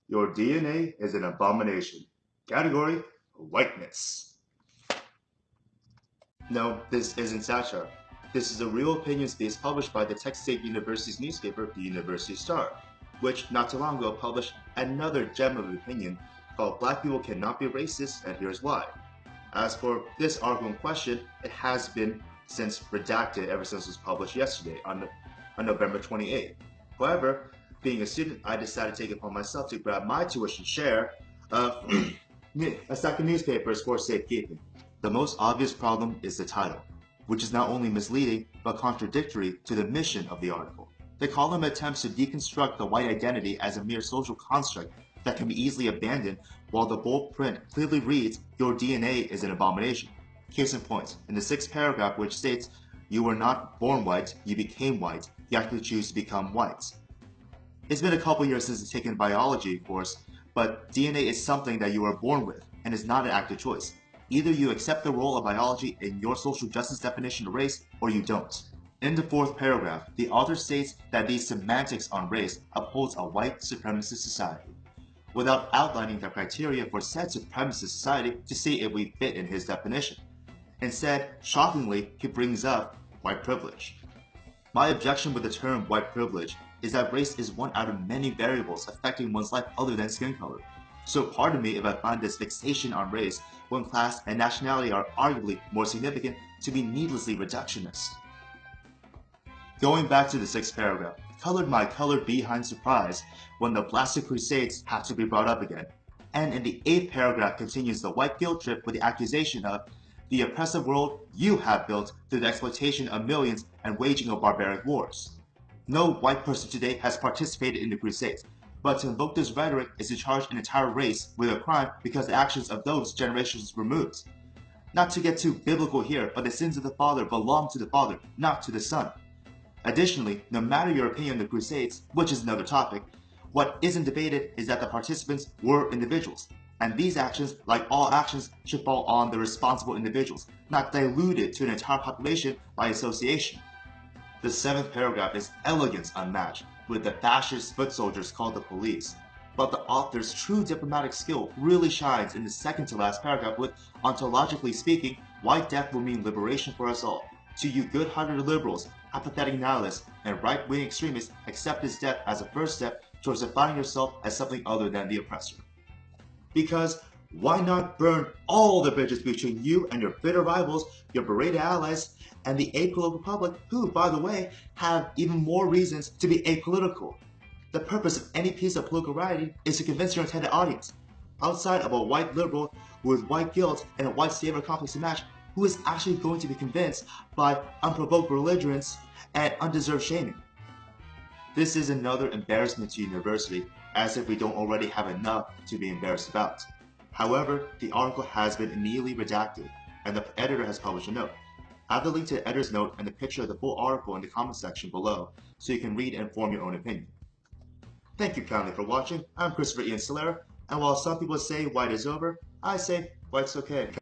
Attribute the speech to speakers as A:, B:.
A: Your DNA is an abomination. Category: whiteness. No, this isn't satire. This is a real opinions piece published by the Texas State University's newspaper, the University Star, which not too long ago published another gem of opinion called Black People Cannot Be Racist, and Here's Why. As for this article in question, it has been since redacted ever since it was published yesterday on November 28th. However, being a student, I decided to take it upon myself to grab my tuition share of a stack of newspapers for safekeeping. The most obvious problem is the title, which is not only misleading but contradictory to the mission of the article. The column attempts to deconstruct the white identity as a mere social construct that can be easily abandoned, while the bold print clearly reads, "Your DNA is an abomination." Case in point, in the sixth paragraph, which states, "You were not born white, you became white, you actually choose to become white." It's been a couple years since I've taken a biology course, but DNA is something that you are born with and is not an active choice. Either you accept the role of biology in your social justice definition of race, or you don't. In the fourth paragraph, the author states that these semantics on race upholds a white supremacist society, without outlining the criteria for said supremacist society to see if we fit in his definition. Instead, shockingly, he brings up white privilege. My objection with the term white privilege is that race is one out of many variables affecting one's life other than skin color. So pardon me if I find this fixation on race, when class and nationality are arguably more significant, to be needlessly reductionist. Going back to the sixth paragraph, colored my color behind surprise when the blasted crusades have to be brought up again. And in the eighth paragraph continues the white guilt trip with the accusation of the oppressive world you have built through the exploitation of millions and waging of barbaric wars. No white person today has participated in the crusades, but to invoke this rhetoric is to charge an entire race with a crime because the actions of those generations removed. Not to get too biblical here, but the sins of the father belong to the father, not to the son. Additionally, no matter your opinion on the crusades, which is another topic, what isn't debated is that the participants were individuals, and these actions, like all actions, should fall on the responsible individuals, not diluted to an entire population by association. The seventh paragraph is elegance unmatched, with the fascist foot soldiers called the police. But the author's true diplomatic skill really shines in the second to last paragraph with, ontologically speaking, white death will mean liberation for us all. To you good-hearted liberals, apathetic nihilists, and right-wing extremists, accept this death as a first step towards defining yourself as something other than the oppressor. Because why not burn all the bridges between you and your bitter rivals, your berated allies, and the apolitical public who, by the way, have even more reasons to be apolitical? The purpose of any piece of political writing is to convince your intended audience. Outside of a white liberal with white guilt and a white savior complex to match, who is actually going to be convinced by unprovoked belligerence and undeserved shaming? This is another embarrassment to university, as if we don't already have enough to be embarrassed about. However, the article has been immediately redacted, and the editor has published a note. I have the link to the editor's note and the picture of the full article in the comment section below, so you can read and form your own opinion. Thank you kindly for watching. I'm Kristoffer Ian Celera, and while some people say white is over, I say white's okay.